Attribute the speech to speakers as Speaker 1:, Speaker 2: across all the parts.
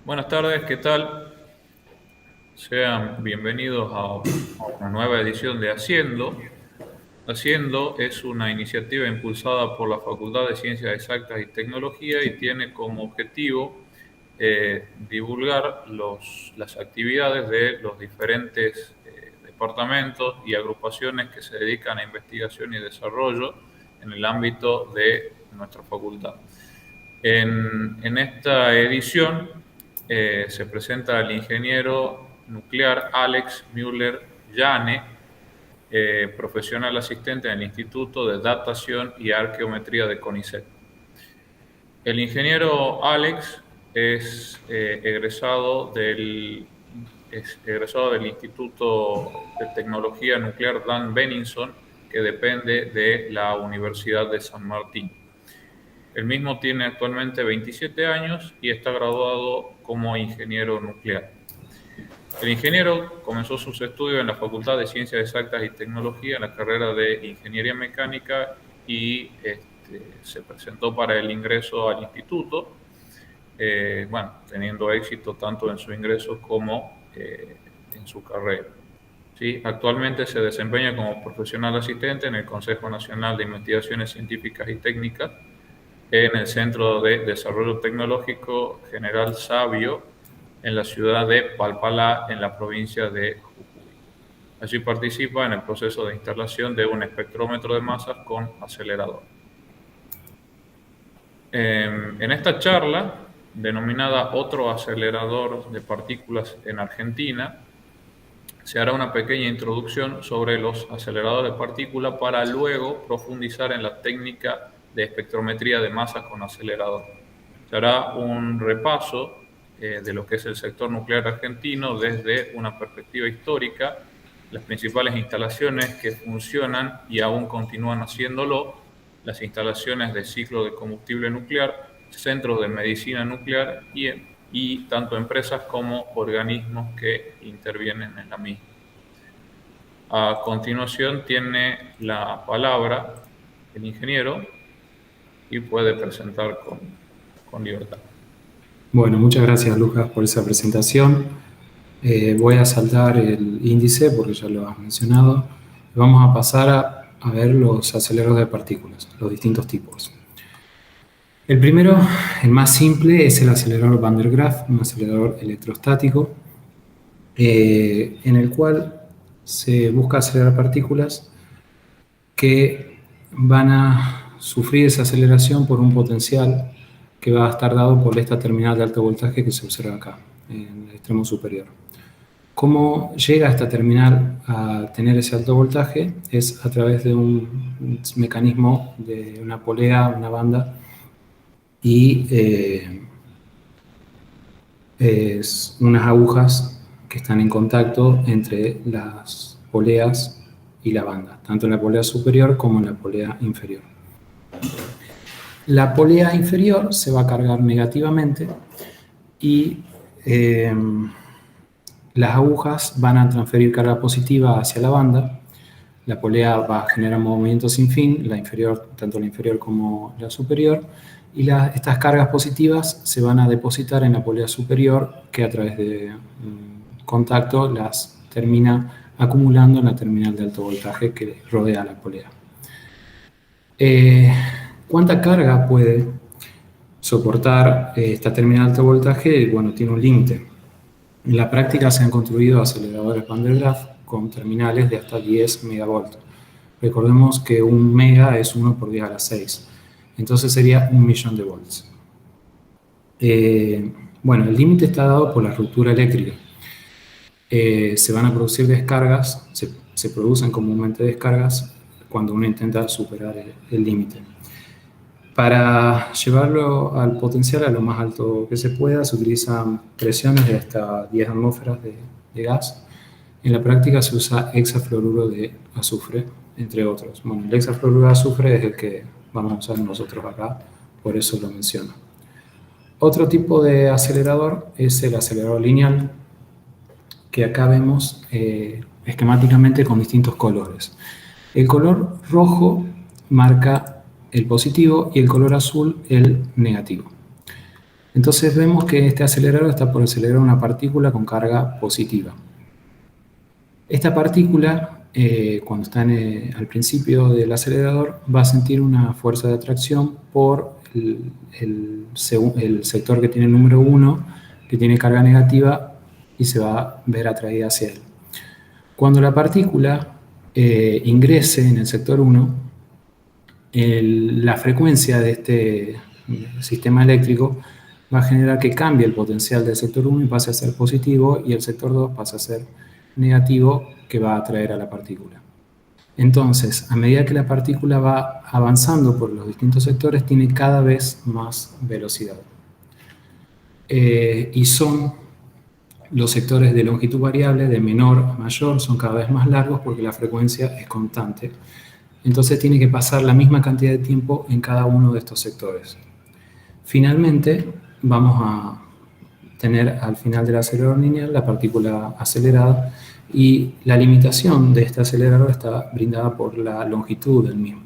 Speaker 1: Buenas tardes, ¿qué tal? Sean bienvenidos a una nueva edición de Haciendo. Haciendo es una iniciativa impulsada por la Facultad de Ciencias Exactas y Tecnología y tiene como objetivo divulgar las actividades de los diferentes departamentos y agrupaciones que se dedican a investigación y desarrollo en el ámbito de nuestra facultad. En esta edición se presenta el ingeniero nuclear Alex Müller-Jahne, profesional asistente en el Instituto de Datación y Arqueometría de CONICET. El ingeniero Alex es egresado del Instituto de Tecnología Nuclear Dan Benningson, que depende de la Universidad de San Martín. El mismo tiene actualmente 27 años y está graduado como ingeniero nuclear. El ingeniero comenzó sus estudios en la Facultad de Ciencias Exactas y Tecnología en la carrera de Ingeniería Mecánica y se presentó para el ingreso al instituto, teniendo éxito tanto en su ingreso como en su carrera. ¿Sí? Actualmente se desempeña como profesional asistente en el Consejo Nacional de Investigaciones Científicas y Técnicas en el Centro de Desarrollo Tecnológico General Sabio en la ciudad de Palpalá, en la provincia de Jujuy. Allí participa en el proceso de instalación de un espectrómetro de masas con acelerador. En esta charla, denominada Otro acelerador de partículas en Argentina, se hará una pequeña introducción sobre los aceleradores de partículas para luego profundizar en la técnica de espectrometría de masas con acelerador. Se hará un repaso de lo que es el sector nuclear argentino desde una perspectiva histórica, las principales instalaciones que funcionan y aún continúan haciéndolo, las instalaciones de ciclo de combustible nuclear, centros de medicina nuclear y tanto empresas como organismos que intervienen en la misma. A continuación tiene la palabra el ingeniero y puede presentar con libertad.
Speaker 2: Bueno, muchas gracias Lucas por esa presentación. Voy a saltar el índice porque ya lo has mencionado. Vamos a pasar a ver los aceleradores de partículas, los distintos tipos. El primero, el más simple, es el acelerador Van der Graaf, un acelerador electrostático, en el cual se busca acelerar partículas que van a sufrir esa aceleración por un potencial que va a estar dado por esta terminal de alto voltaje que se observa acá, en el extremo superior. ¿Cómo llega esta terminal a tener ese alto voltaje? Es a través de un mecanismo de una polea, una banda, y es unas agujas que están en contacto entre las poleas y la banda, tanto en la polea superior como en la polea inferior. La polea inferior se va a cargar negativamente y las agujas van a transferir carga positiva hacia la banda. La polea va a generar movimiento sin fin, la inferior, tanto la inferior como la superior, y estas cargas positivas se van a depositar en la polea superior, que a través de contacto las termina acumulando en la terminal de alto voltaje que rodea la polea. ¿Cuánta carga puede soportar esta terminal de alto voltaje? Bueno, tiene un límite. En la práctica se han construido aceleradores Van der Graaf con terminales de hasta 10 megavolts. Recordemos que un mega es 1 por 10 a la 6. Entonces sería 1.000.000 de volts. Bueno, el límite está dado por la ruptura eléctrica. Se van a producir descargas, se producen comúnmente descargas cuando uno intenta superar el límite. Para llevarlo al potencial a lo más alto que se pueda, se utilizan presiones de hasta 10 atmósferas de gas. En la práctica se usa hexafluoruro de azufre, entre otros. Bueno, el hexafluoruro de azufre es el que vamos a usar nosotros acá, por eso lo menciono. Otro tipo de acelerador es el acelerador lineal, que acá vemos esquemáticamente con distintos colores. El color rojo marca el positivo y el color azul el negativo. Entonces vemos que este acelerador está por acelerar una partícula con carga positiva. Esta partícula, cuando está al principio del acelerador, va a sentir una fuerza de atracción por el sector que tiene el número 1, que tiene carga negativa, y se va a ver atraída hacia él. Cuando la partícula ingrese en el sector 1, la frecuencia de este sistema eléctrico va a generar que cambie el potencial del sector 1 y pase a ser positivo, y el sector 2 pasa a ser negativo, que va a atraer a la partícula. Entonces, a medida que la partícula va avanzando por los distintos sectores, tiene cada vez más velocidad. Y son los sectores de longitud variable, de menor a mayor, son cada vez más largos porque la frecuencia es constante. Entonces tiene que pasar la misma cantidad de tiempo en cada uno de estos sectores. Finalmente, vamos a tener al final del acelerador lineal la partícula acelerada, y la limitación de este acelerador está brindada por la longitud del mismo.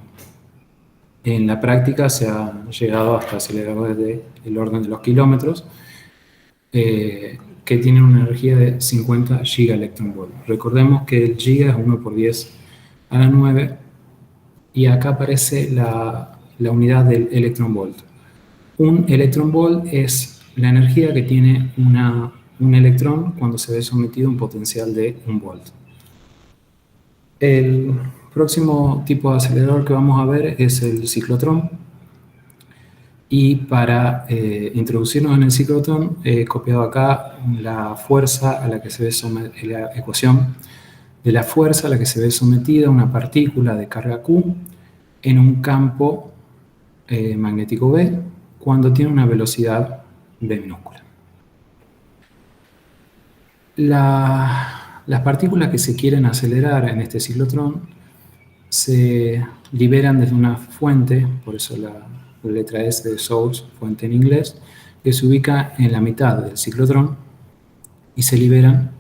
Speaker 2: En la práctica se ha llegado hasta aceleradores del orden de los kilómetros, que tienen una energía de 50 gigaelectronvolt. Recordemos que el giga es 1 por 10 a la 9, y acá aparece la unidad del electronvolt. Un electronvolt es la energía que tiene un electrón cuando se ve sometido a un potencial de 1 volt. El próximo tipo de acelerador que vamos a ver es el ciclotrón. Y para introducirnos en el ciclotrón, he copiado acá la fuerza a la que se ve la ecuación de la fuerza a la que se ve sometida una partícula de carga Q en un campo magnético B cuando tiene una velocidad V minúscula. Las partículas que se quieren acelerar en este ciclotrón se liberan desde una fuente, por eso la letra S de source, fuente en inglés, que se ubica en la mitad del ciclotrón, y se liberan.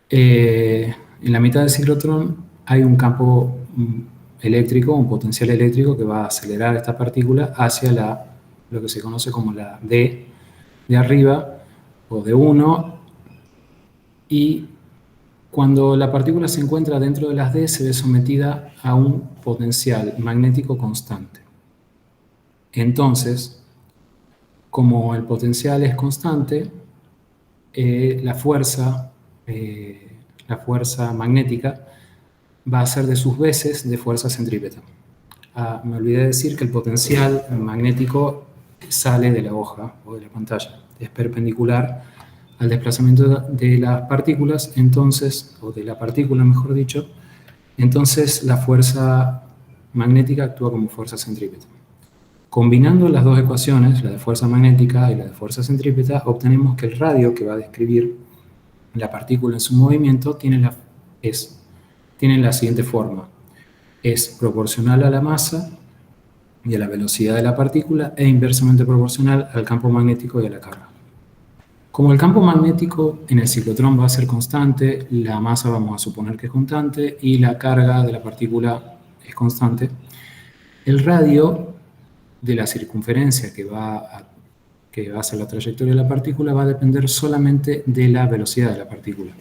Speaker 2: En la mitad del ciclotrón hay un campo eléctrico, un potencial eléctrico que va a acelerar esta partícula hacia lo que se conoce como la D de arriba, o D1, y cuando la partícula se encuentra dentro de las D, se ve sometida a un potencial magnético constante. Entonces, como el potencial es constante, la fuerza magnética va a ser de sus veces de fuerza centrípeta. Me olvidé de decir que el potencial magnético sale de la hoja o de la pantalla, es perpendicular al desplazamiento de las partículas, entonces, o de la partícula mejor dicho, entonces la fuerza magnética actúa como fuerza centrípeta. Combinando las dos ecuaciones, la de fuerza magnética y la de fuerza centrípeta, obtenemos que el radio que va a describir la partícula en su movimiento tiene la siguiente forma: es proporcional a la masa y a la velocidad de la partícula, e inversamente proporcional al campo magnético y a la carga. Como el campo magnético en el ciclotrón va a ser constante, la masa vamos a suponer que es constante y la carga de la partícula es constante, el radio de la circunferencia que va a ser la trayectoria de la partícula va a depender solamente de la velocidad de la partícula.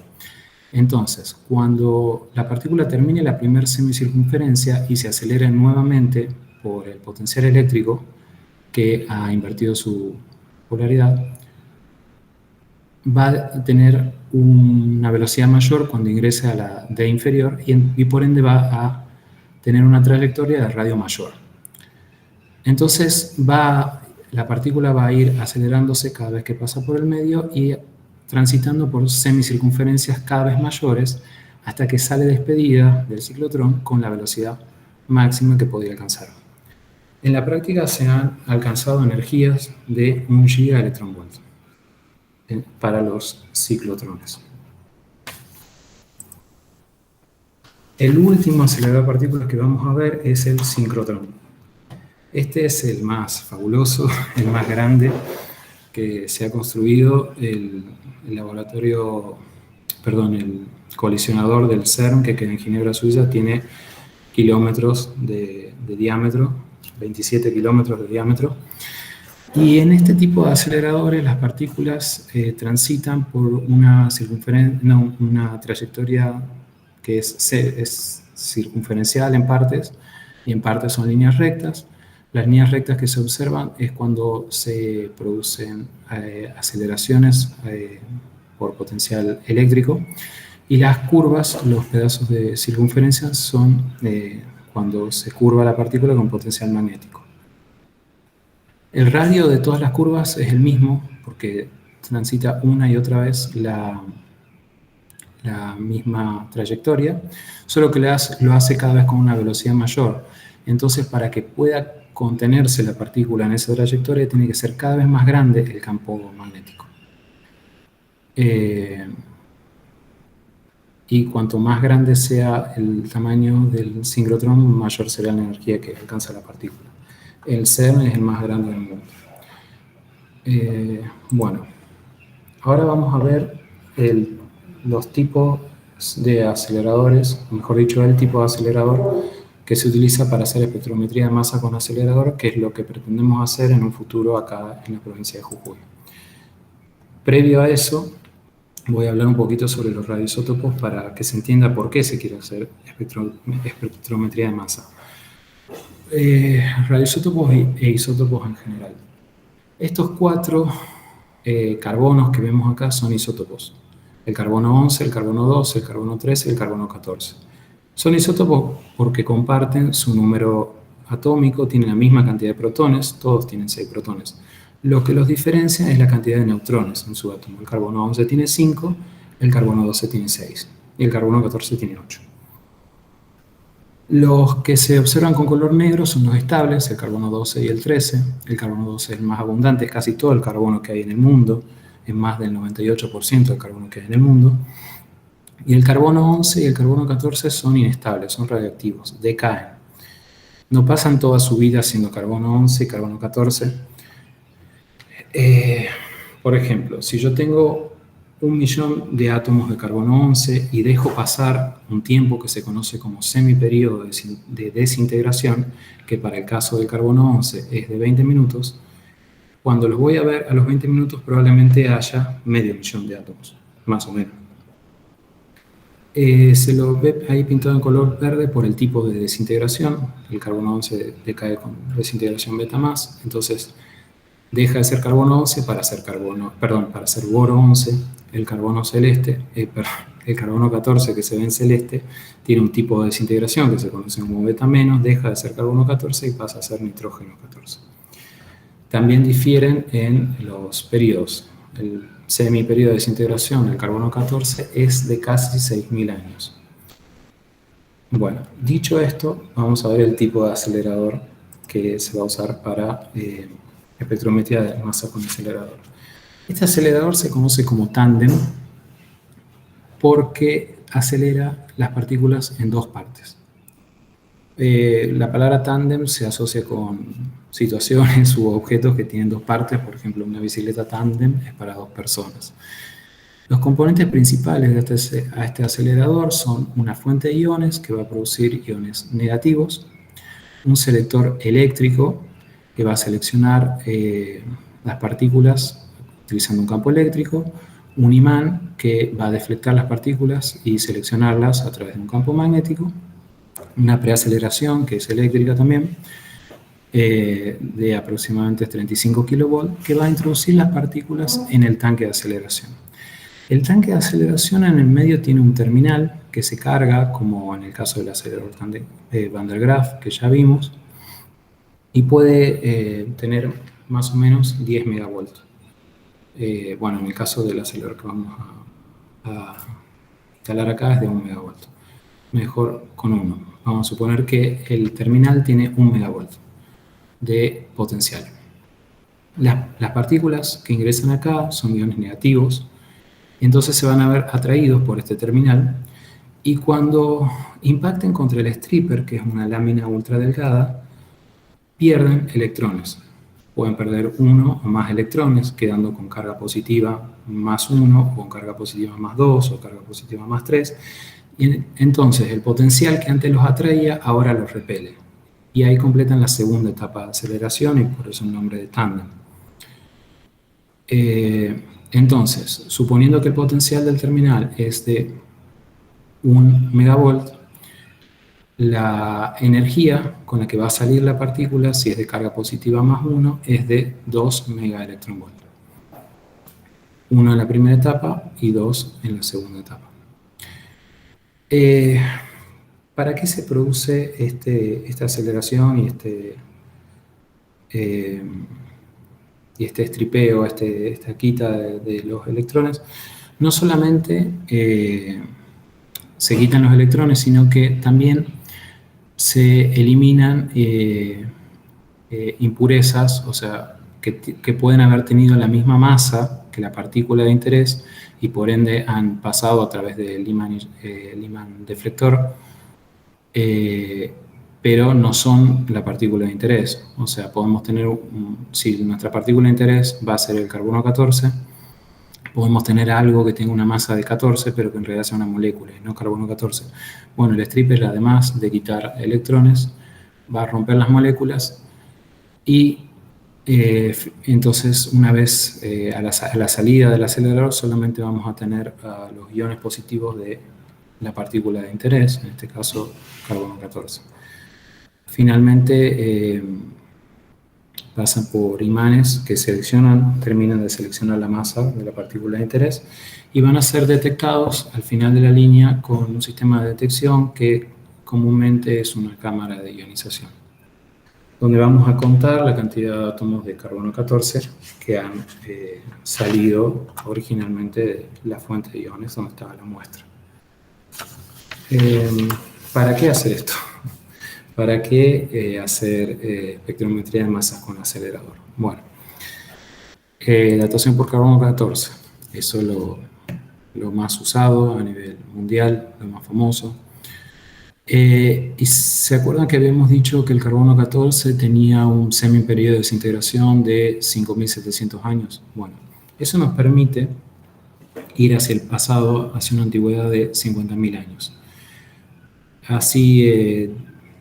Speaker 2: Entonces, cuando la partícula termine la primera semicircunferencia y se acelere nuevamente por el potencial eléctrico que ha invertido su polaridad, va a tener una velocidad mayor cuando ingrese a la D inferior, y por ende va a tener una trayectoria de radio mayor. Entonces la partícula va a ir acelerándose cada vez que pasa por el medio y transitando por semicircunferencias cada vez mayores hasta que sale despedida del ciclotrón con la velocidad máxima que podría alcanzar. En la práctica se han alcanzado energías de 1 gigaelectronvolt para los ciclotrones. El último acelerador de partículas que vamos a ver es el sincrotrón. Este es el más fabuloso, el más grande que se ha construido. El colisionador del CERN, que queda en Ginebra, Suiza, tiene kilómetros de diámetro, 27 kilómetros de diámetro. Y en este tipo de aceleradores las partículas transitan por una trayectoria que es circunferencial en partes, y en partes son líneas rectas. Las líneas rectas que se observan es cuando se producen aceleraciones por potencial eléctrico, y las curvas, los pedazos de circunferencia, son cuando se curva la partícula con potencial magnético. El radio de todas las curvas es el mismo, porque transita una y otra vez la misma trayectoria, solo que lo hace cada vez con una velocidad mayor. Entonces, para que pueda contenerse la partícula en esa trayectoria, tiene que ser cada vez más grande el campo magnético. Y cuanto más grande sea el tamaño del sincrotrón, mayor será la energía que alcanza la partícula. El CERN es el más grande del mundo. Bueno, ahora vamos a ver los tipos de aceleradores, o mejor dicho, el tipo de acelerador que se utiliza para hacer espectrometría de masa con acelerador, que es lo que pretendemos hacer en un futuro acá en la provincia de Jujuy. Previo a eso, voy a hablar un poquito sobre los radioisótopos para que se entienda por qué se quiere hacer espectrometría de masa. Radioisótopos e isótopos en general. Estos 4 carbonos que vemos acá son isótopos. El carbono 11, el carbono 12, el carbono 13 y el carbono 14. Son isótopos porque comparten su número atómico, tienen la misma cantidad de protones, todos tienen 6 protones. Lo que los diferencia es la cantidad de neutrones en su átomo. El carbono 11 tiene 5, el carbono 12 tiene 6 y el carbono 14 tiene 8. Los que se observan con color negro son los estables, el carbono 12 y el 13. El carbono 12 es el más abundante, es casi todo el carbono que hay en el mundo, es más del 98% del carbono que hay en el mundo. Y el carbono 11 y el carbono 14 son inestables, son radioactivos, decaen. No pasan toda su vida siendo carbono 11 y carbono 14. Por ejemplo, si yo tengo 1.000.000 de átomos de carbono 11 y dejo pasar un tiempo que se conoce como semiperíodo de desintegración, que para el caso del carbono 11 es de 20 minutos, cuando los voy a ver a los 20 minutos probablemente haya 500.000 de átomos, más o menos. Se lo ve ahí pintado en color verde por el tipo de desintegración. El carbono 11 decae con desintegración beta más, entonces deja de ser carbono 11 para ser boro 11. El carbono celeste, el carbono 14 que se ve en celeste tiene un tipo de desintegración que se conoce como beta menos, deja de ser carbono 14 y pasa a ser nitrógeno 14. También difieren en los periodos. El semiperiodo de desintegración del carbono 14 es de casi 6.000 años. Bueno, dicho esto, vamos a ver el tipo de acelerador que se va a usar para espectrometría de masa con acelerador. Este acelerador se conoce como tándem porque acelera las partículas en 2 partes. La palabra tándem se asocia con situaciones u objetos que tienen 2 partes. Por ejemplo, una bicicleta tándem es para 2 personas. Los componentes principales de este acelerador son una fuente de iones que va a producir iones negativos, un selector eléctrico que va a seleccionar las partículas utilizando un campo eléctrico, un imán que va a deflectar las partículas y seleccionarlas a través de un campo magnético, una preaceleración que es eléctrica también, de aproximadamente 35 kV, que va a introducir las partículas en el tanque de aceleración. El tanque de aceleración en el medio tiene un terminal que se carga, como en el caso del acelerador Van der Graaf que ya vimos, y puede tener más o menos 10 megavoltios. Bueno, en el caso del acelerador que vamos a instalar acá es de 1 megavoltio. Mejor con 1. Vamos a suponer que el terminal tiene 1 megavoltio de potencial. Las partículas que ingresan acá son iones negativos, y entonces se van a ver atraídos por este terminal, y cuando impacten contra el stripper, que es una lámina ultra delgada, pierden electrones. Pueden perder 1 o más electrones, quedando con carga positiva más 1, o con carga positiva más 2, o carga positiva más 3. Y entonces el potencial que antes los atraía, ahora los repele. Y ahí completan la segunda etapa de aceleración, y por eso el nombre de tándem. Entonces, suponiendo que el potencial del terminal es de 1 megavolt, la energía con la que va a salir la partícula, si es de carga positiva más 1, es de 2 megaelectronvolt. 1 en la primera etapa y 2 en la segunda etapa. ¿Para qué se produce esta aceleración y este estripeo, esta quita de los electrones? No solamente se quitan los electrones, sino que también se eliminan impurezas, o sea, que pueden haber tenido la misma masa que la partícula de interés y por ende han pasado a través del imán deflector, pero no son la partícula de interés. O sea, podemos tener, si nuestra partícula de interés va a ser el carbono 14, podemos tener algo que tenga una masa de 14, pero que en realidad sea una molécula y no carbono 14. Bueno, el stripper, además de quitar electrones, va a romper las moléculas y entonces una vez a la salida del acelerador solamente vamos a tener los iones positivos de la partícula de interés, en este caso carbono 14. Finalmente pasan por imanes que terminan de seleccionar la masa de la partícula de interés y van a ser detectados al final de la línea con un sistema de detección que comúnmente es una cámara de ionización, donde vamos a contar la cantidad de átomos de carbono 14 que han salido originalmente de la fuente de iones donde estaba la muestra. ¿Para qué hacer esto? ¿Para qué hacer espectrometría de masas con acelerador? Bueno, datación por carbono 14, eso es lo más usado a nivel mundial, lo más famoso. Y se acuerdan que habíamos dicho que el carbono 14 tenía un semiperiodo de desintegración de 5.700 años. Bueno, eso nos permite ir hacia el pasado, hacia una antigüedad de 50.000 años. Así,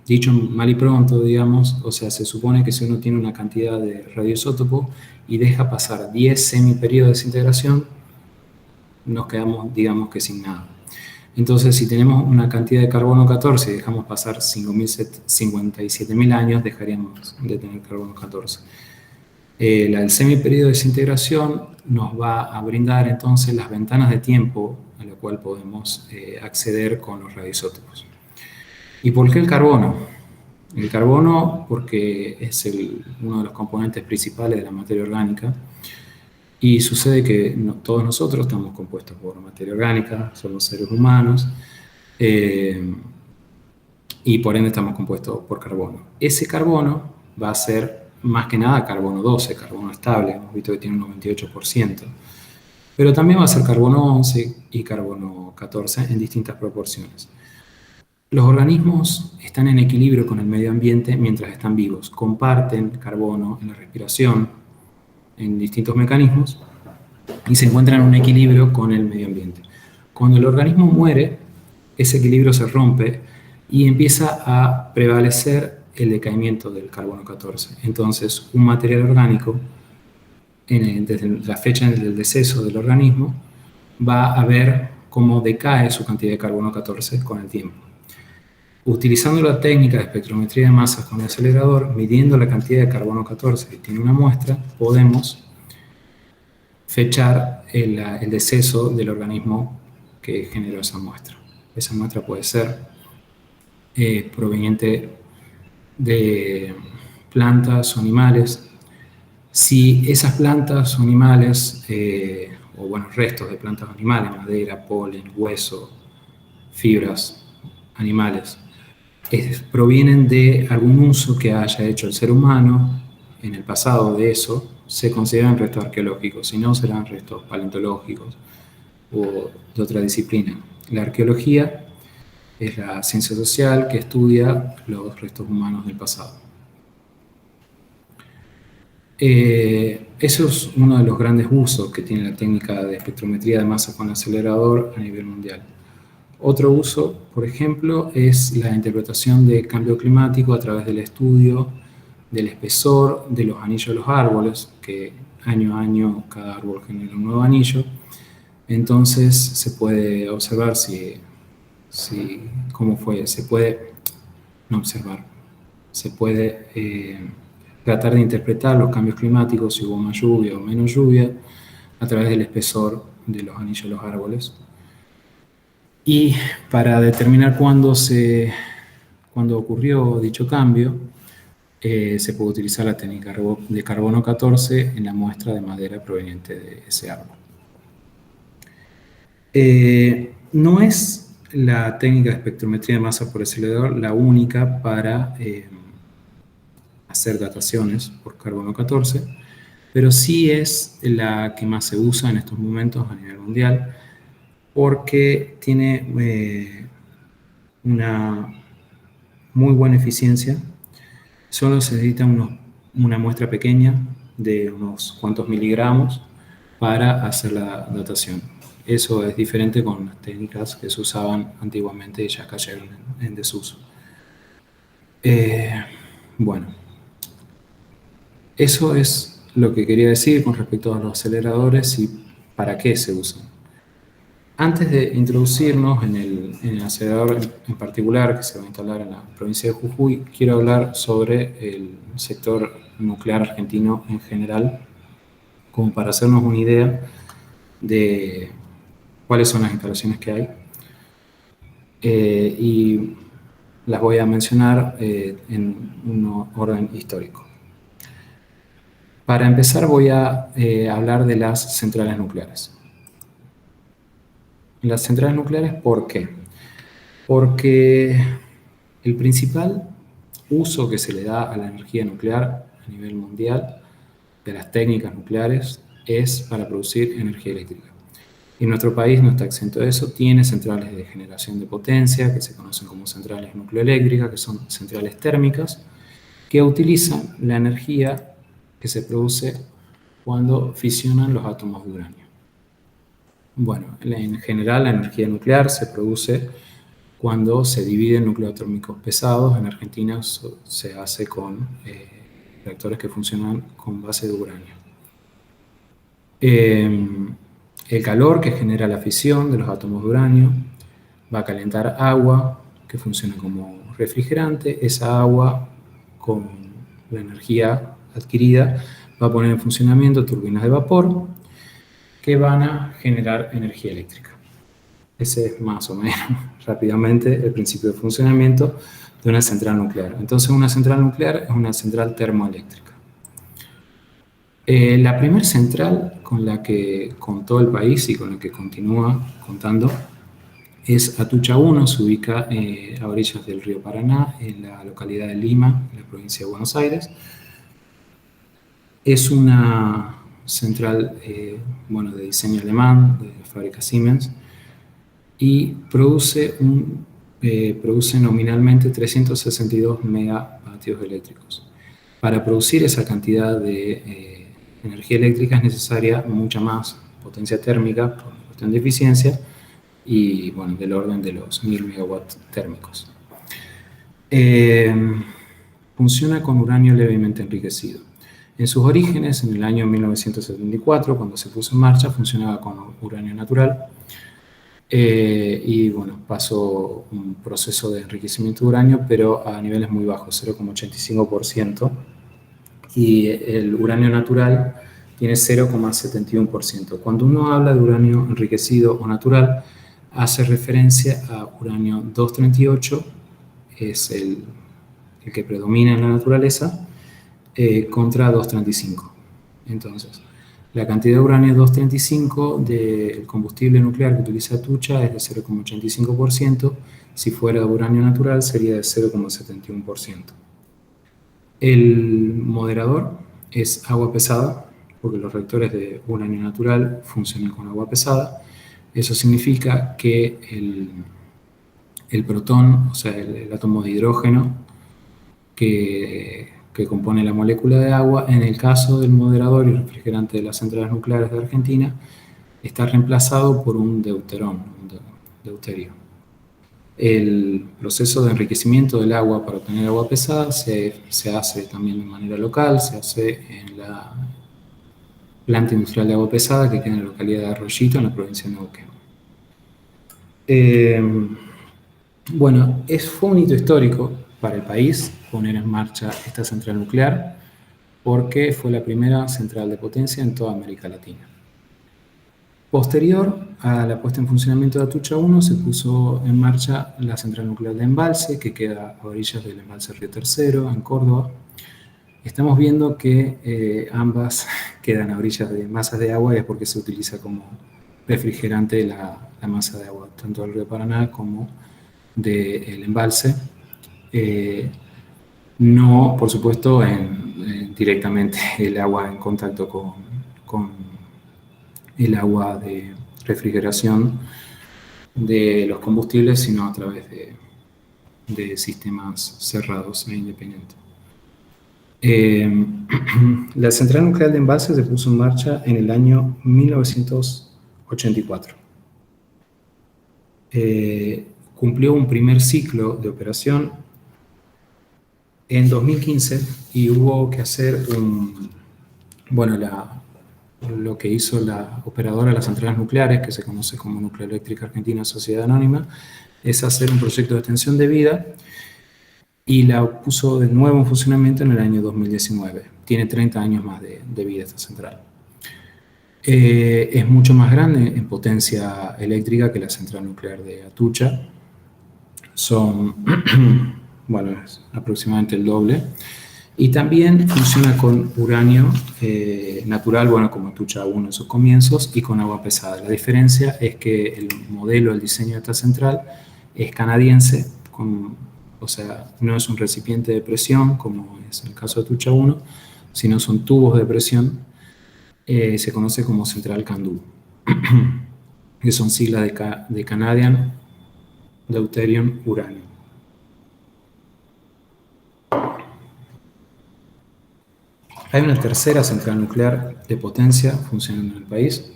Speaker 2: dicho mal y pronto, digamos, o sea, se supone que si uno tiene una cantidad de radioisótopo y deja pasar 10 semiperiodos de desintegración, nos quedamos, digamos que sin nada. Entonces, si tenemos una cantidad de carbono 14 y dejamos pasar 57.000 años, dejaríamos de tener carbono 14. El semiperiodo de desintegración nos va a brindar entonces las ventanas de tiempo a la cual podemos acceder con los radioisótopos. ¿Y por qué el carbono? El carbono porque es uno de los componentes principales de la materia orgánica. Y sucede que todos nosotros estamos compuestos por materia orgánica, somos seres humanos, y por ende estamos compuestos por carbono. Ese carbono va a ser más que nada carbono 12, carbono estable, hemos visto que tiene un 98%, pero también va a ser carbono 11 y carbono 14 en distintas proporciones. Los organismos están en equilibrio con el medio ambiente mientras están vivos, comparten carbono en la respiración, en distintos mecanismos y se encuentran en un equilibrio con el medio ambiente. Cuando el organismo muere, ese equilibrio se rompe y empieza a prevalecer el decaimiento del carbono 14. Entonces, un material orgánico, desde la fecha del deceso del organismo, va a ver cómo decae su cantidad de carbono 14 con el tiempo. Utilizando la técnica de espectrometría de masas con el acelerador, midiendo la cantidad de carbono 14 que tiene una muestra, podemos fechar el deceso del organismo que generó esa muestra. Esa muestra puede ser proveniente de plantas o animales. Si esas plantas o animales, o bueno, restos de plantas o animales, madera, polen, hueso, fibras, animales, provienen de algún uso que haya hecho el ser humano en el pasado de eso, se consideran restos arqueológicos, si no serán restos paleontológicos o de otra disciplina. La arqueología es la ciencia social que estudia los restos humanos del pasado. Eso es uno de los grandes usos que tiene la técnica de espectrometría de masa con acelerador a nivel mundial. Otro uso, por ejemplo, es la interpretación del cambio climático a través del estudio del espesor de los anillos de los árboles, que año a año cada árbol genera un nuevo anillo. Entonces se puede observar cómo fue, se puede no observar, se puede tratar de interpretar los cambios climáticos, si hubo más lluvia o menos lluvia, a través del espesor de los anillos de los árboles. Y para determinar cuándo ocurrió dicho cambio, se puede utilizar la técnica de carbono 14 en la muestra de madera proveniente de ese árbol. No es la técnica de espectrometría de masa por acelerador la única para hacer dataciones por carbono 14, pero sí es la que más se usa en estos momentos a nivel mundial, porque tiene una muy buena eficiencia. Solo se necesita una muestra pequeña de unos cuantos miligramos para hacer la datación. Eso es diferente con las técnicas que se usaban antiguamente y ya cayeron en desuso. Bueno, eso es lo que quería decir con respecto a los aceleradores y para qué se usan. Antes de introducirnos en el acelerador en particular que se va a instalar en la provincia de Jujuy, quiero hablar sobre el sector nuclear argentino en general, como para hacernos una idea de cuáles son las instalaciones que hay. Y las voy a mencionar en un orden histórico. Para empezar voy a hablar de las centrales nucleares. Las centrales nucleares, ¿por qué? Porque el principal uso que se le da a la energía nuclear a nivel mundial de las técnicas nucleares es para producir energía eléctrica. Y nuestro país no está exento de eso, tiene centrales de generación de potencia que se conocen como centrales nucleoeléctricas, que son centrales térmicas, que utilizan la energía que se produce cuando fisionan los átomos de uranio. Bueno, en general la energía nuclear se produce cuando se dividen núcleos atómicos pesados. En Argentina se hace con reactores que funcionan con base de uranio. El calor que genera la fisión de los átomos de uranio va a calentar agua que funciona como refrigerante. Esa agua, con la energía adquirida, va a poner en funcionamiento turbinas de vapor que van a generar energía eléctrica. Ese es más o menos rápidamente el principio de funcionamiento de una central nuclear. Entonces, una central nuclear es una central termoeléctrica. La primera central con la que contó el país y con la que continúa contando es Atucha 1, se ubica a orillas del río Paraná, en la localidad de Lima, en la provincia de Buenos Aires. Es una central de diseño alemán, de la fábrica Siemens, y produce nominalmente 362 megavatios eléctricos. Para producir esa cantidad de energía eléctrica es necesaria mucha más potencia térmica por cuestión de eficiencia y del orden de los 1000 megawatts térmicos. Funciona con uranio levemente enriquecido. En sus orígenes, en el año 1974, cuando se puso en marcha, funcionaba con uranio natural pasó un proceso de enriquecimiento de uranio, pero a niveles muy bajos, 0,85%, y el uranio natural tiene 0,71%. Cuando uno habla de uranio enriquecido o natural, hace referencia a uranio 238, es el que predomina en la naturaleza, contra 235. Entonces, la cantidad de uranio 235 del combustible nuclear que utiliza Atucha es de 0,85%. Si fuera de uranio natural sería de 0,71%. El moderador es agua pesada, porque los reactores de uranio natural funcionan con agua pesada. Eso significa que el protón, o sea, el átomo de hidrógeno que compone la molécula de agua, en el caso del moderador y refrigerante de las centrales nucleares de Argentina, está reemplazado por un deuterio. El proceso de enriquecimiento del agua para obtener agua pesada se hace también de manera local, se hace planta industrial de agua pesada que queda en la localidad de Arroyito, en la provincia de Neuquén. Bueno, fue un hito histórico para el país poner en marcha esta central nuclear porque fue la primera central de potencia en toda América Latina. Posterior a la puesta en funcionamiento de Atucha 1, se puso en marcha la central nuclear de Embalse, que queda a orillas del embalse Río Tercero, en Córdoba. Estamos viendo que ambas quedan a orillas de masas de agua, y es porque se utiliza como refrigerante la masa de agua, tanto del río Paraná como del embalse. No, por supuesto, directamente el agua en contacto con el agua de refrigeración de los combustibles, sino a través de sistemas cerrados e independientes. La central nuclear de Embalse se puso en marcha en el año 1984. Cumplió un primer ciclo de operación en 2015 y hubo que hacer lo que hizo la operadora de las centrales nucleares, que se conoce como Nucleareléctrica Argentina Sociedad Anónima, es hacer un proyecto de extensión de vida y la puso de nuevo en funcionamiento en el año 2019. Tiene 30 años más de vida esta central. Es mucho más grande en potencia eléctrica que la central nuclear de Atucha. Son, es aproximadamente el doble. Y también funciona con uranio natural, como Atucha 1 en sus comienzos, y con agua pesada. La diferencia es que el modelo, el diseño de esta central es canadiense, no es un recipiente de presión, como es el caso de Atucha 1, sino son tubos de presión. Se conoce como central CANDU, que son siglas de Canadian Deuterium Uranium. Hay una tercera central nuclear de potencia funcionando en el país,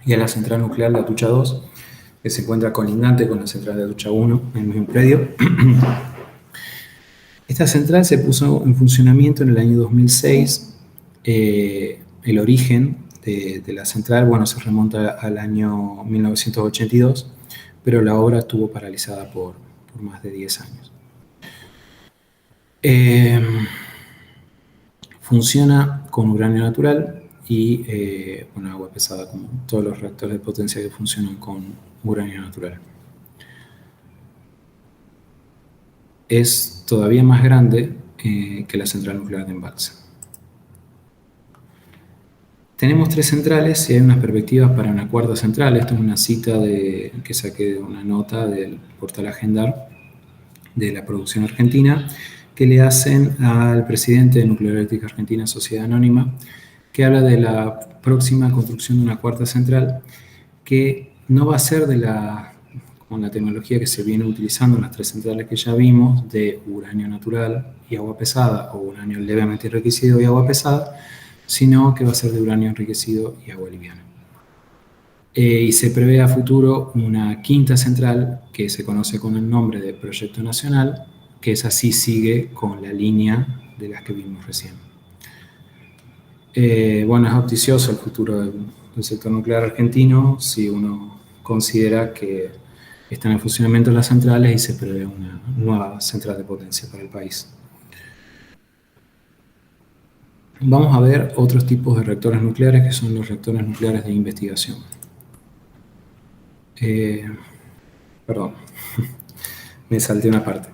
Speaker 2: y es la central nuclear de Atucha 2, que se encuentra colindante con la central de Atucha 1 en el mismo predio. Esta central se puso en funcionamiento en el año 2006. El origen de la central, se remonta al año 1982, pero la obra estuvo paralizada por más de 10 años. Funciona con uranio natural y agua pesada, como todos los reactores de potencia que funcionan con uranio natural. Es todavía más grande que la central nuclear de Embalse. Tenemos 3 centrales y hay unas perspectivas para una cuarta central. Esto es una cita que saqué de una nota del portal Agendar de la producción argentina, que le hacen al presidente de Nucleareléctrica Argentina Sociedad Anónima, que habla de la próxima construcción de una cuarta central que no va a ser con la tecnología que se viene utilizando en las 3 centrales que ya vimos, de uranio natural y agua pesada, o uranio levemente enriquecido y agua pesada, sino que va a ser de uranio enriquecido y agua liviana. Y se prevé a futuro una quinta central que se conoce con el nombre de Proyecto Nacional, que es así, sigue con la línea de las que vimos recién. Es auspicioso el futuro del sector nuclear argentino si uno considera que están en funcionamiento las centrales y se prevé una nueva central de potencia para el país. Vamos a ver otros tipos de reactores nucleares, que son los reactores nucleares de investigación. Perdón, me salté una parte.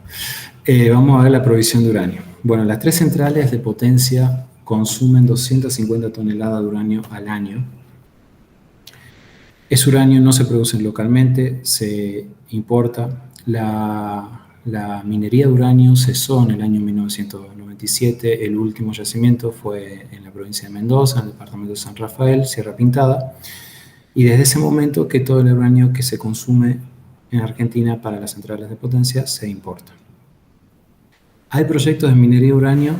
Speaker 2: Vamos a ver la provisión de uranio. Las 3 centrales de potencia consumen 250 toneladas de uranio al año. Ese uranio no se produce localmente, se importa. La minería de uranio cesó en el año 1997. El último yacimiento fue en la provincia de Mendoza, en el departamento de San Rafael, Sierra Pintada. Y desde ese momento que todo el uranio que se consume en Argentina para las centrales de potencia se importa. Hay proyectos de minería de uranio.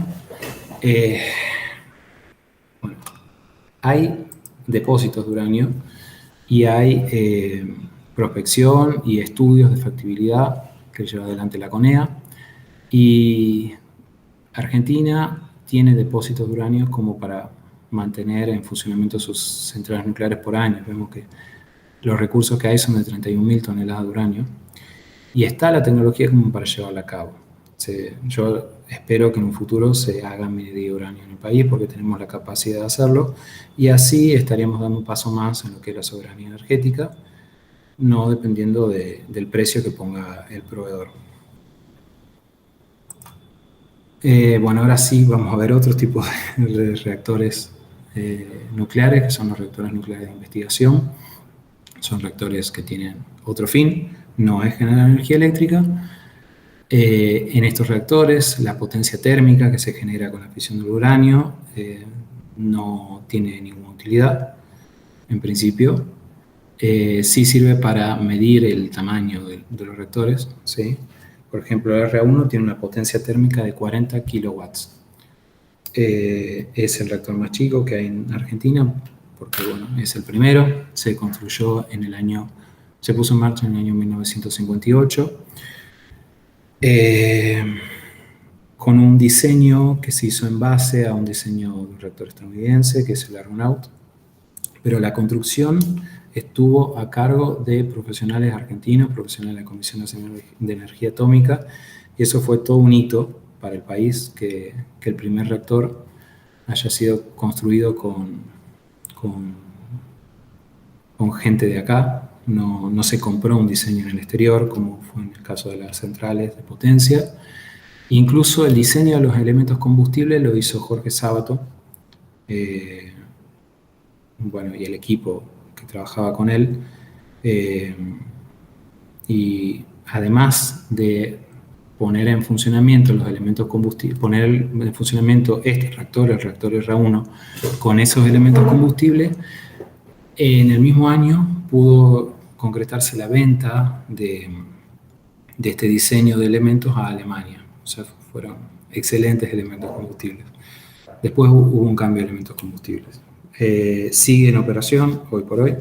Speaker 2: Hay depósitos de uranio y hay prospección y estudios de factibilidad que lleva adelante la CONEA. Y Argentina tiene depósitos de uranio como para mantener en funcionamiento sus centrales nucleares por años. Vemos que los recursos que hay son de 31.000 toneladas de uranio y está la tecnología como para llevarla a cabo. Yo espero que en un futuro se haga minería de uranio en el país porque tenemos la capacidad de hacerlo y así estaríamos dando un paso más en lo que es la soberanía energética, no dependiendo del precio que ponga el proveedor. Bueno, ahora sí vamos a ver otros tipos de reactores nucleares, que son los reactores nucleares de investigación. Son reactores que tienen otro fin, no es generar energía eléctrica. En estos reactores, la potencia térmica que se genera con la fisión del uranio no tiene ninguna utilidad, en principio. Sí sirve para medir el tamaño de los reactores, ¿sí? Por ejemplo, el R1 tiene una potencia térmica de 40 kilowatts. Es el reactor más chico que hay en Argentina, porque bueno, es el primero. Se construyó se puso en marcha en el año 1958. Con un diseño que se hizo en base a un diseño de un reactor estadounidense, que es el Argonaut, pero la construcción estuvo a cargo de profesionales argentinos, profesionales de la Comisión Nacional de Energía Atómica, y eso fue todo un hito para el país, que el primer reactor haya sido construido con gente de acá. No se compró un diseño en el exterior, como fue en el caso de las centrales de potencia. Incluso el diseño de los elementos combustibles lo hizo Jorge Sábato, bueno, y el equipo que trabajaba con él. Y además de poner en funcionamiento los elementos combustibles, poner en funcionamiento este reactor, el reactor R1, con esos elementos combustibles, en el mismo año pudo concretarse la venta de este diseño de elementos a Alemania. O sea, fueron excelentes elementos combustibles. Después hubo un cambio de elementos combustibles. Sigue en operación hoy por hoy.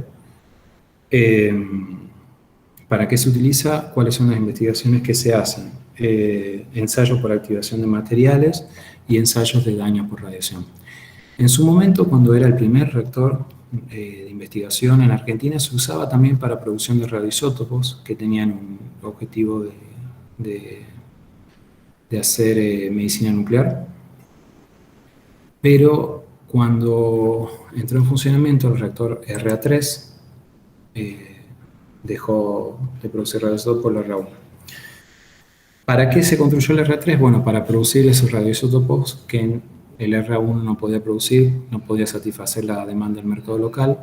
Speaker 2: ¿Para qué se utiliza? ¿Cuáles son las investigaciones que se hacen? Ensayos por activación de materiales y ensayos de daño por radiación. En su momento, cuando era el primer reactor de investigación en Argentina, se usaba también para producción de radioisótopos que tenían un objetivo de hacer medicina nuclear. Pero cuando entró en funcionamiento el reactor RA3, dejó de producir radioisótopos por la R1. ¿Para qué se construyó el R3? Bueno, para producir esos radioisótopos que el R1 no podía producir, no podía satisfacer la demanda del mercado local,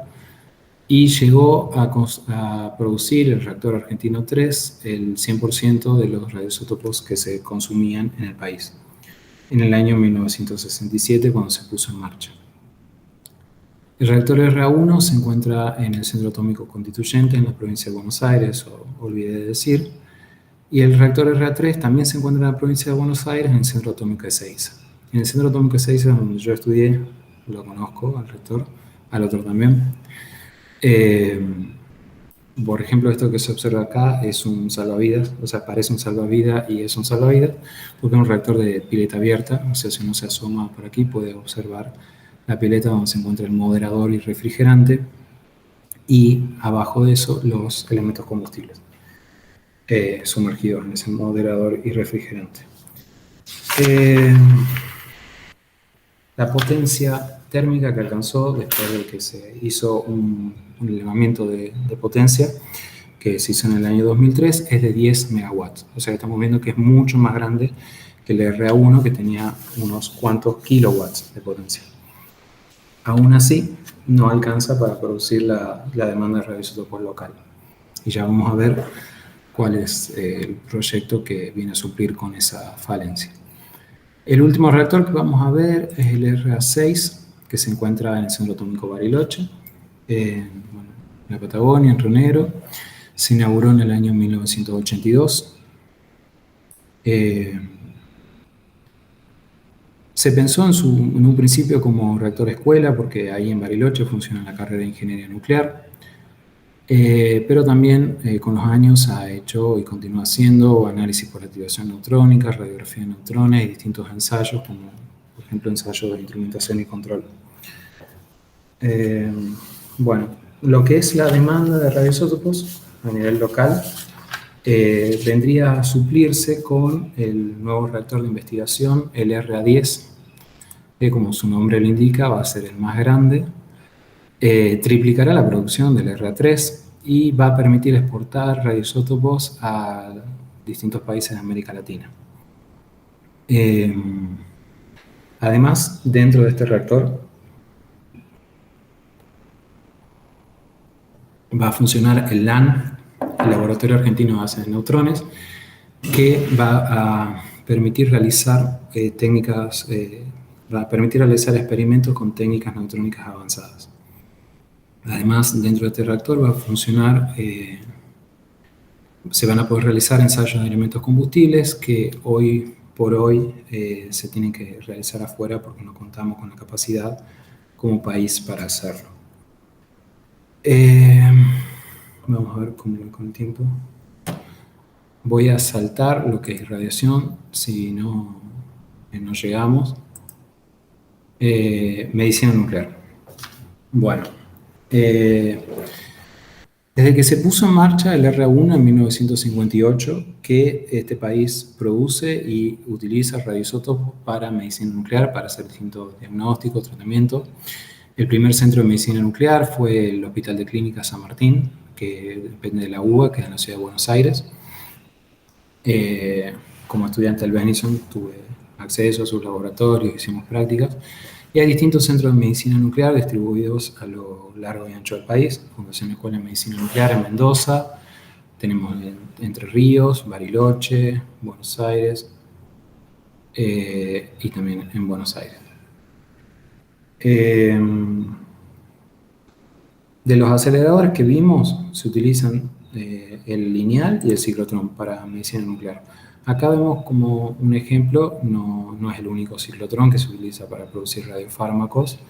Speaker 2: y llegó a producir el reactor argentino 3 el 100% de los radioisótopos que se consumían en el país, en el año 1967, cuando se puso en marcha. El reactor RA1 se encuentra en el Centro Atómico Constituyente, en la provincia de Buenos Aires, olvidé de decir, y el reactor RA3 también se encuentra en la provincia de Buenos Aires, en el Centro Atómico de Ezeiza. En el Centro Atómico de Ezeiza, donde yo estudié, lo conozco al rector, al otro también. Por ejemplo, esto que se observa acá es un salvavidas, o sea, parece un salvavidas y es un salvavidas, porque es un reactor de pileta abierta, o sea, si uno se asoma por aquí puede observar la pileta donde se encuentra el moderador y refrigerante, y abajo de eso los elementos combustibles sumergidos en ese moderador y refrigerante. La potencia térmica que alcanzó después de que se hizo un elevamiento de potencia que se hizo en el año 2003 es de 10 megawatts. O sea que estamos viendo que es mucho más grande que el RA1, que tenía unos cuantos kilowatts de potencia. Aún así, no alcanza para producir la demanda de radioisótopos local. Y ya vamos a ver cuál es el proyecto que viene a suplir con esa falencia. El último reactor que vamos a ver es el RA6, que se encuentra en el Centro Atómico Bariloche, en la Patagonia, en Río Negro. Se inauguró en el año 1982. Se pensó en un principio como reactor escuela, porque ahí en Bariloche funciona la carrera de Ingeniería Nuclear, pero también con los años ha hecho y continúa haciendo análisis por activación neutrónica, radiografía de neutrones y distintos ensayos, como por ejemplo, ensayos de instrumentación y control. Bueno, lo que es la demanda de radioisótopos a nivel local vendría a suplirse con el nuevo reactor de investigación, el RA10, que como su nombre lo indica va a ser el más grande, triplicará la producción del RA3 y va a permitir exportar radioisótopos a distintos países de América Latina. Además, dentro de este reactor va a funcionar el LAN, el Laboratorio Argentino de Base de Neutrones, que va a permitir realizar va a permitir realizar experimentos con técnicas neutrónicas avanzadas. Además, dentro de este reactor va a funcionar, se van a poder realizar ensayos de elementos combustibles que hoy por hoy se tienen que realizar afuera porque no contamos con la capacidad como país para hacerlo. Vamos a ver cómo va con el tiempo. Voy a saltar lo que es radiación, si no llegamos. Medicina nuclear. Bueno, desde que se puso en marcha el RA1 en 1958, que este país produce y utiliza radioisótopos para medicina nuclear, para hacer distintos diagnósticos, tratamientos. El primer centro de medicina nuclear fue el Hospital de Clínicas San Martín, que depende de la UBA, que es en la ciudad de Buenos Aires. Como estudiante del Benison tuve acceso a sus laboratorios, hicimos prácticas. Y hay distintos centros de medicina nuclear distribuidos a lo largo y ancho del país. Fundación Escuela de Medicina Nuclear en Mendoza, tenemos en Entre Ríos, Bariloche, Buenos Aires y también en Buenos Aires. De los aceleradores que vimos, se utilizan el lineal y el ciclotrón para medicina nuclear. Acá vemos como un ejemplo, no es el único ciclotrón que se utiliza para producir radiofármacos,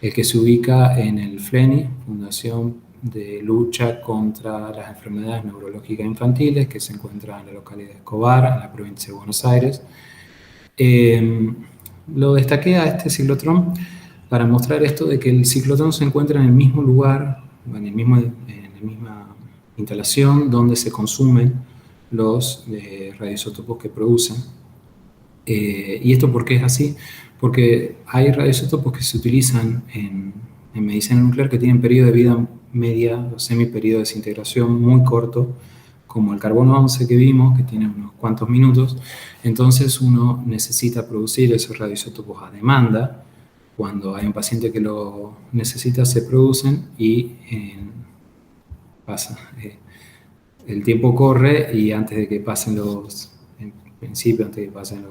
Speaker 2: el que se ubica en el FLENI, Fundación de Lucha contra las Enfermedades Neurológicas Infantiles, que se encuentra en la localidad de Escobar, en la provincia de Buenos Aires. Lo destaqué a este ciclotrón para mostrar esto de que el ciclotrón se encuentra en el mismo lugar, en la misma instalación donde se consumen los radioisótopos que producen. ¿Y esto por qué es así? Porque hay radioisótopos que se utilizan en medicina nuclear que tienen periodo de vida media o semiperiodo de desintegración muy corto, como el carbono 11 que vimos, que tiene unos cuantos minutos. Entonces uno necesita producir esos radioisótopos a demanda. Cuando hay un paciente que lo necesita, se producen y pasa. El tiempo corre y antes de que pasen en principio, antes de que pasen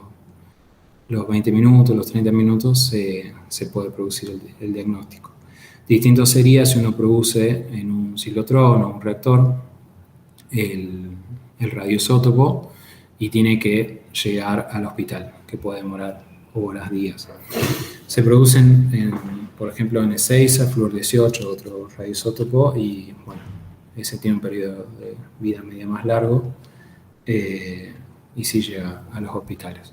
Speaker 2: los 20 minutos, los 30 minutos, se puede producir el diagnóstico. Distinto sería si uno produce en un ciclotrón o un reactor el radioisótopo y tiene que llegar al hospital, que puede demorar horas, días. Se producen, por ejemplo, en Ezeiza, Fluor 18, otro radioisótopo, y bueno, ese tiene un periodo de vida media más largo y sí llega a los hospitales.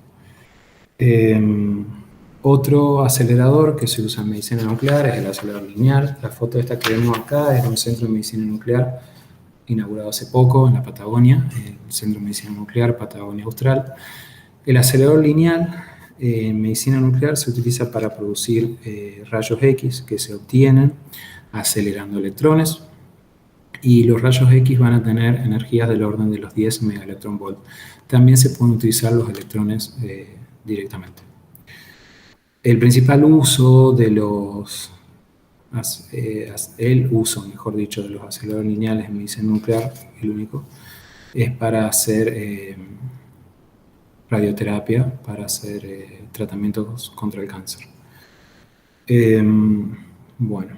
Speaker 2: Otro acelerador que se usa en medicina nuclear es el acelerador lineal. La foto esta que vemos acá es de un centro de medicina nuclear inaugurado hace poco en la Patagonia, el Centro de Medicina Nuclear Patagonia Austral. El acelerador lineal en medicina nuclear se utiliza para producir rayos X que se obtienen acelerando electrones, y los rayos X van a tener energías del orden de los 10 megaelectronvolt. También se pueden utilizar los electrones directamente. El principal uso de mejor dicho, de los aceleradores lineales en medicina nuclear, el único, es para hacer radioterapia, para hacer tratamientos contra el cáncer. Bueno,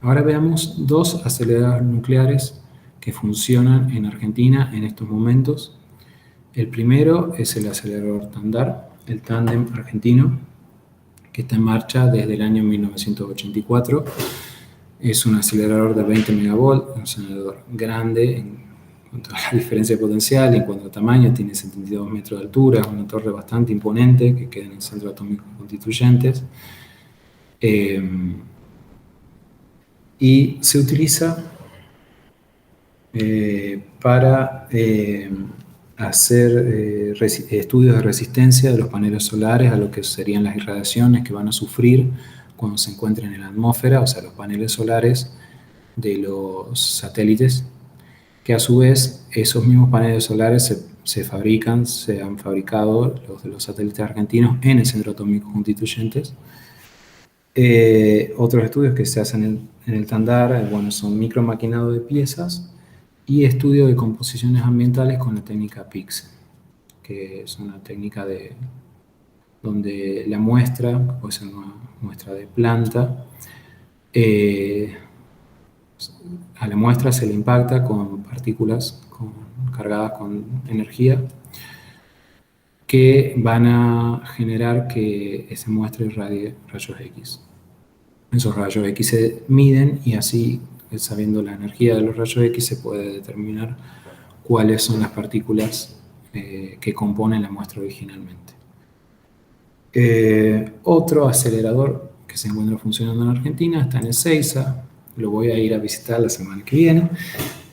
Speaker 2: ahora veamos dos aceleradores nucleares que funcionan en Argentina en estos momentos. El primero es el acelerador TANDAR, el tándem argentino, que está en marcha desde el año 1984. Es un acelerador de 20 megavolt, un acelerador grande, cuanto a la diferencia de potencial y en cuanto a tamaño, tiene 72 metros de altura, es una torre bastante imponente que queda en el Centro Atómico Constituyentes. Y se utiliza para hacer estudios de resistencia de los paneles solares a lo que serían las irradiaciones que van a sufrir cuando se encuentren en la atmósfera, o sea, los paneles solares de los satélites, que a su vez esos mismos paneles solares se han fabricado los de los satélites argentinos en el Centro Atómico Constituyentes. Otros estudios que se hacen en el Tandar, son micromaquinado de piezas y estudio de composiciones ambientales con la técnica PIX, que es una técnica donde la muestra, puede ser una muestra de planta, a la muestra se le impacta con partículas cargadas con energía que van a generar que esa muestra irradie rayos X. Esos rayos X se miden y así, sabiendo la energía de los rayos X, se puede determinar cuáles son las partículas que componen la muestra originalmente. Otro acelerador que se encuentra funcionando en Argentina está en Ezeiza. Lo voy a ir a visitar la semana que viene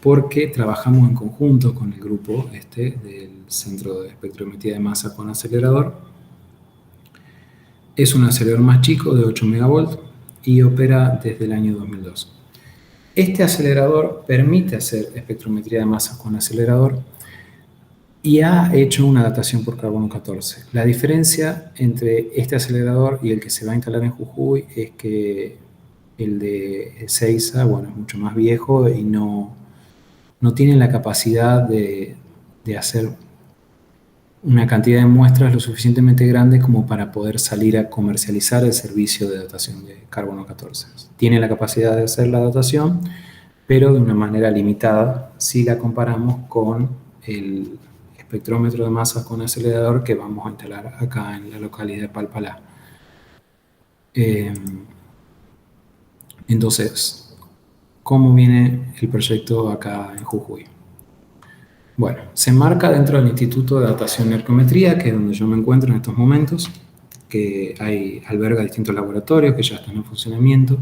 Speaker 2: porque trabajamos en conjunto con el grupo del Centro de Espectrometría de Masa con Acelerador. Es un acelerador más chico de 8 megavolts y opera desde el año 2002. Este acelerador permite hacer espectrometría de masas con acelerador y ha hecho una datación por carbono 14. La diferencia entre este acelerador y el que se va a instalar en Jujuy es que el de Ezeiza, es mucho más viejo y no tiene la capacidad de hacer una cantidad de muestras lo suficientemente grande como para poder salir a comercializar el servicio de datación de carbono 14. Tiene la capacidad de hacer la datación, pero de una manera limitada si la comparamos con el espectrómetro de masas con acelerador que vamos a instalar acá en la localidad de Palpalá. Entonces, ¿cómo viene el proyecto acá en Jujuy? Bueno, se enmarca dentro del Instituto de Datación y Arqueometría, que es donde yo me encuentro en estos momentos, que alberga distintos laboratorios que ya están en funcionamiento.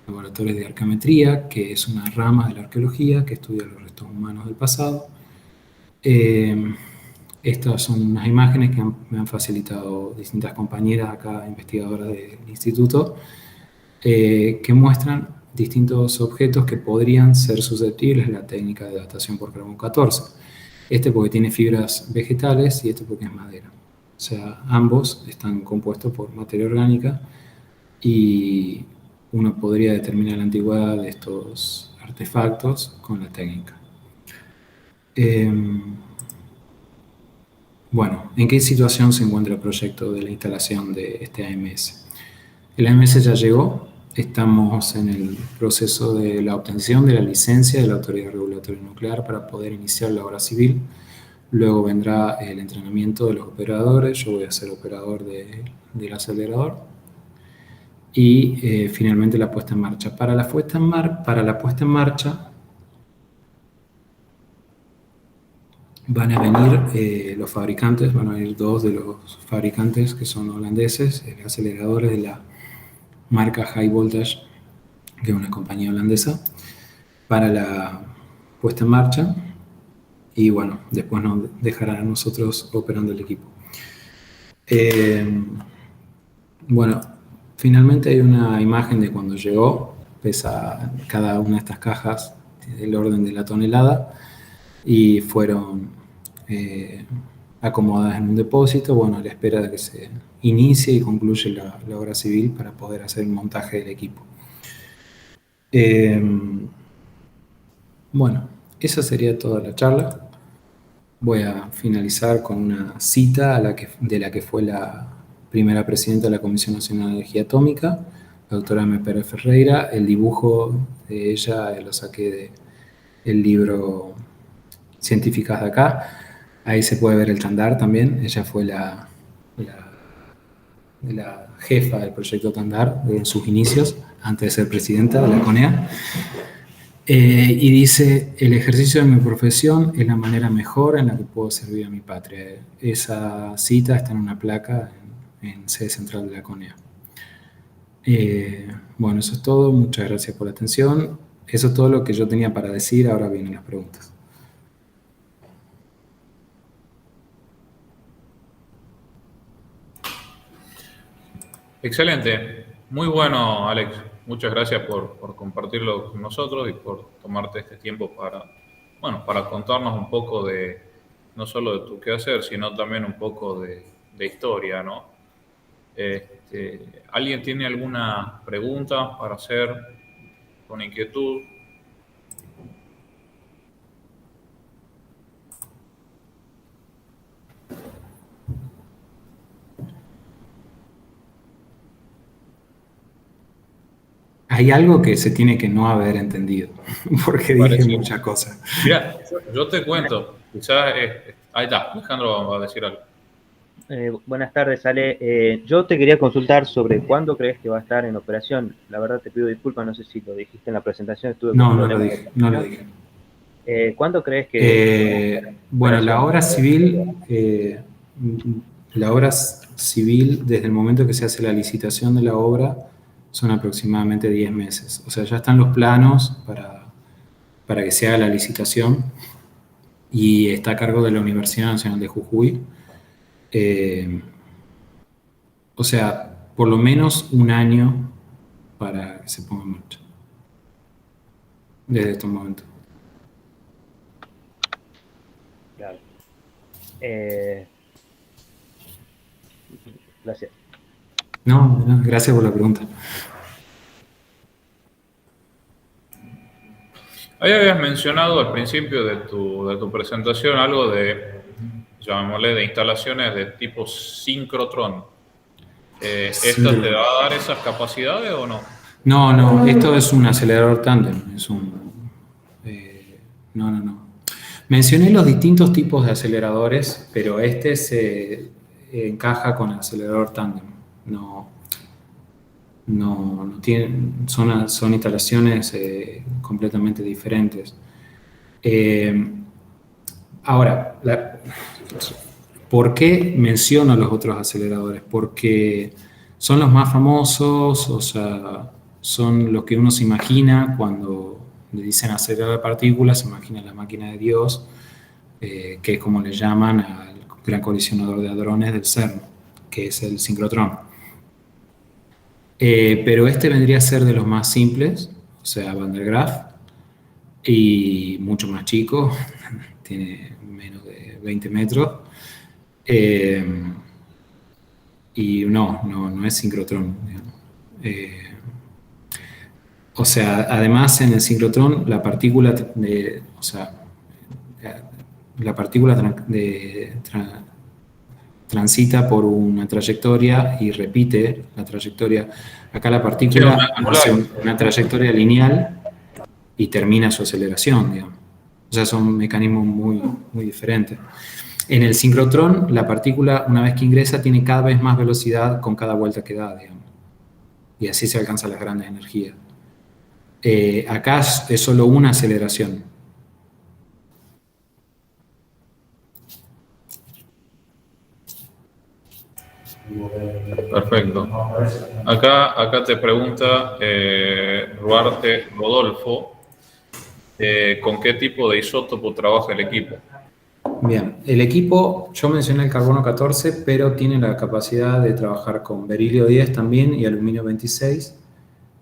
Speaker 2: Laboratorios de arqueometría, que es una rama de la arqueología que estudia los restos humanos del pasado. Estas son unas imágenes que me han facilitado distintas compañeras acá, investigadoras del instituto, que muestran distintos objetos que podrían ser susceptibles a la técnica de datación por carbono 14. Este porque tiene fibras vegetales y este porque es madera. O sea, ambos están compuestos por materia orgánica y uno podría determinar la antigüedad de estos artefactos con la técnica. ¿En qué situación se encuentra el proyecto de la instalación de este AMS? El AMS ya llegó, estamos en el proceso de la obtención de la licencia de la Autoridad Regulatoria Nuclear para poder iniciar la obra civil. Luego vendrá el entrenamiento de los operadores, yo voy a ser operador del acelerador. Y finalmente la puesta en marcha. Para la puesta en marcha van a venir los fabricantes, van a venir dos de los fabricantes que son holandeses, aceleradores de la marca High Voltage, que es una compañía holandesa, para la puesta en marcha y después nos dejarán a nosotros operando el equipo. Finalmente hay una imagen de cuando llegó, pesa cada una de estas cajas del orden de la tonelada y fueron acomodadas en un depósito, a la espera de que se inicie y concluya la obra civil para poder hacer el montaje del equipo. Esa sería toda la charla. Voy a finalizar con una cita de la que fue la primera presidenta de la Comisión Nacional de Energía Atómica, la doctora M. Pérez Ferreira. El dibujo de ella lo saqué del libro Científicas de acá. Ahí se puede ver el Tandar también. Ella fue la jefa del proyecto Tandar en sus inicios, antes de ser presidenta de la CONEA. Y dice, el ejercicio de mi profesión es la manera mejor en la que puedo servir a mi patria. Esa cita está en una placa en sede central de la CONEA. Bueno, eso es todo. Muchas gracias por la atención. Eso es todo lo que yo tenía para decir. Ahora vienen las preguntas.
Speaker 1: Excelente. Muy bueno, Alex. Muchas gracias por compartirlo con nosotros y por tomarte este tiempo para, bueno, para contarnos un poco de, no solo de tu quehacer, sino también un poco de historia, ¿no? ¿Alguien tiene alguna pregunta para hacer con inquietud?
Speaker 2: Hay algo que se tiene que no haber entendido, porque dije muchas cosas.
Speaker 1: Mira, yo te cuento, quizás, ahí está, Alejandro va a decir algo.
Speaker 3: Buenas tardes, Ale. Yo te quería consultar sobre cuándo crees que va a estar en operación. La verdad te pido disculpas, no sé si lo dijiste en la presentación.
Speaker 2: No lo dije.
Speaker 3: ¿Cuándo crees que...?
Speaker 2: Bueno, la obra civil, desde el momento que se hace la licitación de la obra, son aproximadamente 10 meses. O sea, ya están los planos para que se haga la licitación y está a cargo de la Universidad Nacional de Jujuy. O sea, por lo menos un año para que se ponga en marcha. Desde estos momentos.
Speaker 3: Claro. Gracias.
Speaker 2: No, gracias por la pregunta.
Speaker 1: Ahí habías mencionado al principio de tu presentación algo de, llamémosle, de instalaciones de tipo sincrotrón. ¿Esto te va a dar esas capacidades o no?
Speaker 2: No, esto es un acelerador tándem. No. Mencioné los distintos tipos de aceleradores, pero este se encaja con el acelerador tándem. No tiene, son instalaciones completamente diferentes. Ahora, ¿por qué menciono los otros aceleradores? Porque son los más famosos, o sea, son los que uno se imagina cuando le dicen acelerador de partículas, se imagina la máquina de Dios, que es como le llaman al gran colisionador de hadrones del CERN, que es el sincrotrón. Pero este vendría a ser de los más simples, o sea, Van der Graaf, y mucho más chico, tiene menos de 20 metros. Y no es sincrotrón. O sea, además en el sincrotrón la partícula transita por una trayectoria y repite la trayectoria. Acá la partícula hace una trayectoria lineal y termina su aceleración, digamos. O sea, son mecanismos muy diferentes. En el sincrotrón, la partícula, una vez que ingresa, tiene cada vez más velocidad con cada vuelta que da, digamos. Y así se alcanzan las grandes energías. Acá es solo una aceleración.
Speaker 1: Perfecto. Acá te pregunta Ruarte Rodolfo, ¿con qué tipo de isótopo trabaja el equipo?
Speaker 2: Bien, el equipo, yo mencioné el carbono 14, pero tiene la capacidad de trabajar con berilio 10 también y aluminio 26,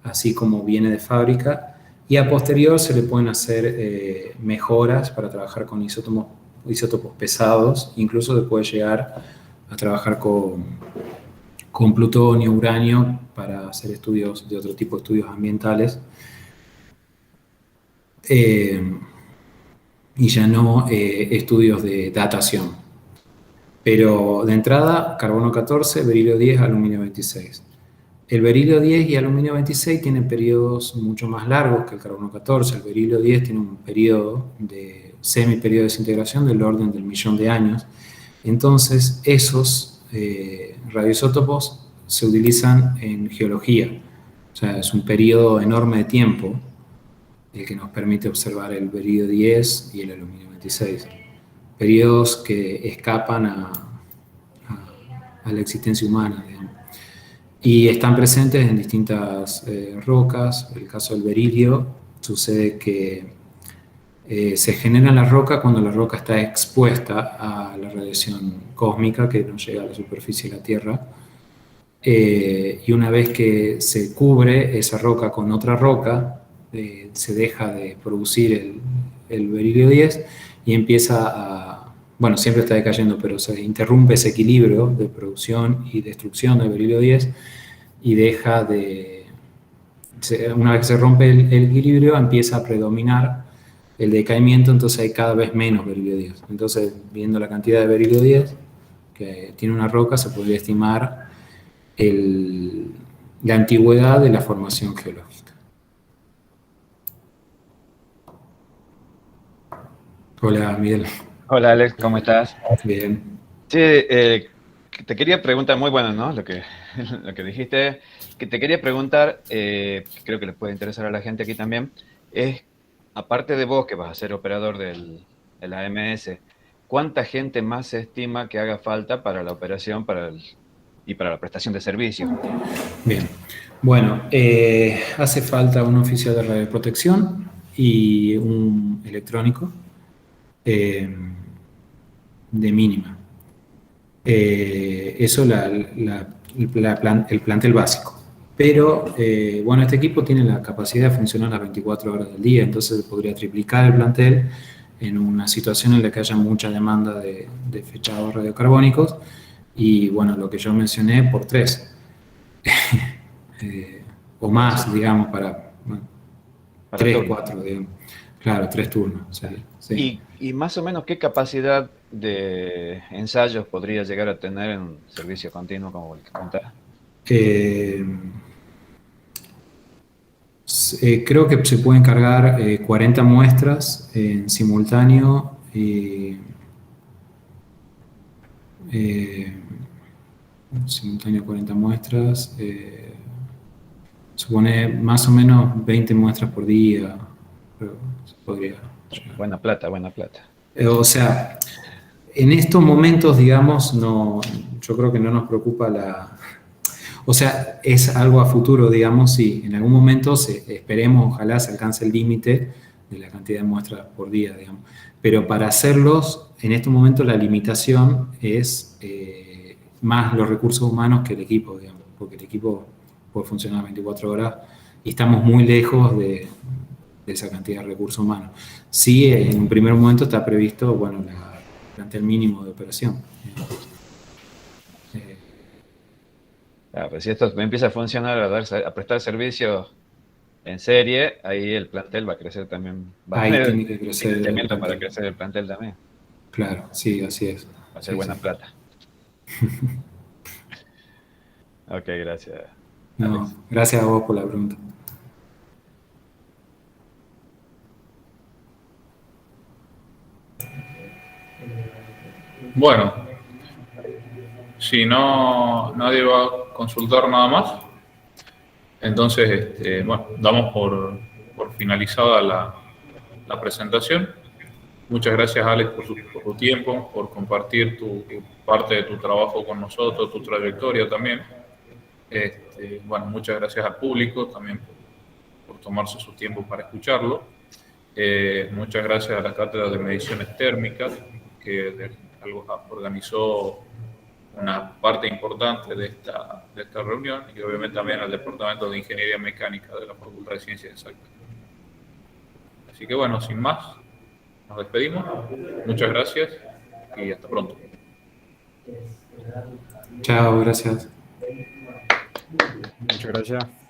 Speaker 2: así como viene de fábrica, y a posterior se le pueden hacer mejoras para trabajar con isótopos pesados, incluso se puede llegar a trabajar con plutonio, uranio, para hacer estudios de otro tipo de estudios ambientales. Y ya no estudios de datación. Pero de entrada, carbono 14, berilio 10, aluminio 26. El berilio 10 y aluminio 26 tienen periodos mucho más largos que el carbono 14. El berilio 10 tiene un semiperiodo de desintegración del orden del 1.000.000 de años. Entonces, esos radioisótopos se utilizan en geología. O sea, es un periodo enorme de tiempo. el que nos permite observar el beridio 10 y el aluminio 26. Periodos que escapan a la existencia humana, digamos. Y están presentes en distintas rocas. En el caso del beridio, sucede que se genera en la roca cuando la roca está expuesta a la radiación cósmica que nos llega a la superficie de la Tierra. Y una vez que se cubre esa roca con otra roca, se deja de producir el beridio 10 y empieza a, bueno, siempre está decayendo, pero se interrumpe ese equilibrio de producción y destrucción del beridio 10 y deja de, una vez que se rompe el equilibrio, empieza a predominar el decaimiento, entonces hay cada vez menos beridio 10. Entonces, viendo la cantidad de beridio 10 que tiene una roca, se podría estimar la antigüedad de la formación geológica. Hola, Miguel.
Speaker 4: Hola, Alex, ¿cómo estás?
Speaker 2: Bien.
Speaker 4: Sí, te quería preguntar, muy bueno, ¿no? Lo que dijiste, que te quería preguntar, creo que le puede interesar a la gente aquí también, es, aparte de vos que vas a ser operador de la AMS, ¿cuánta gente más se estima que haga falta para la operación y para la prestación de servicio?
Speaker 2: Bien. Bueno, hace falta un oficial de radioprotección y un electrónico de mínima. Eso el plantel básico. Pero, bueno, este equipo tiene la capacidad de funcionar las 24 horas del día, entonces podría triplicar el plantel en una situación en la que haya mucha demanda de fechados radiocarbónicos y, bueno, lo que yo mencioné por 3. O más, digamos, para 3, 4, digamos. Claro, 3 turnos. Sí.
Speaker 4: ¿Y más o menos qué capacidad de ensayos podría llegar a tener en un servicio continuo como el que contás?
Speaker 2: Creo que se pueden cargar 40 muestras en simultáneo. Simultáneo 40 muestras. Supone más o menos 20 muestras por día. Pero se podría.
Speaker 4: Buena plata, buena plata.
Speaker 2: O sea, en estos momentos, digamos, no, yo creo que no nos preocupa o sea, es algo a futuro, digamos, si en algún momento esperemos, ojalá se alcance el límite de la cantidad de muestras por día, digamos. Pero para hacerlos, en estos momentos la limitación es más los recursos humanos que el equipo, digamos, porque el equipo puede funcionar 24 horas y estamos muy lejos de esa cantidad de recursos humanos. Sí, en un primer momento está previsto, bueno, el plantel mínimo de operación.
Speaker 4: Pues si esto empieza a funcionar, a prestar servicios en serie, ahí el plantel va a crecer también.
Speaker 2: Ahí tiene que crecer el plantel.
Speaker 4: Para crecer el plantel también.
Speaker 2: Claro, sí, así es.
Speaker 4: Va a ser buena plata. Ok, gracias.
Speaker 2: No,
Speaker 4: Alex.
Speaker 2: Gracias a vos por la pregunta.
Speaker 1: Bueno, si no nadie va a consultar nada más, entonces, bueno, damos por finalizada la presentación. Muchas gracias, Alex, por tu tiempo, por compartir parte de tu trabajo con nosotros, tu trayectoria también. Bueno, muchas gracias al público también por tomarse su tiempo para escucharlo. Muchas gracias a la Cátedra de Mediciones Térmicas, que organizó una parte importante de esta reunión, y obviamente también al Departamento de Ingeniería Mecánica de la Facultad de Ciencias Exactas. Así que bueno, sin más, nos despedimos. Muchas gracias y hasta pronto.
Speaker 2: Chao, gracias.
Speaker 5: Muchas gracias.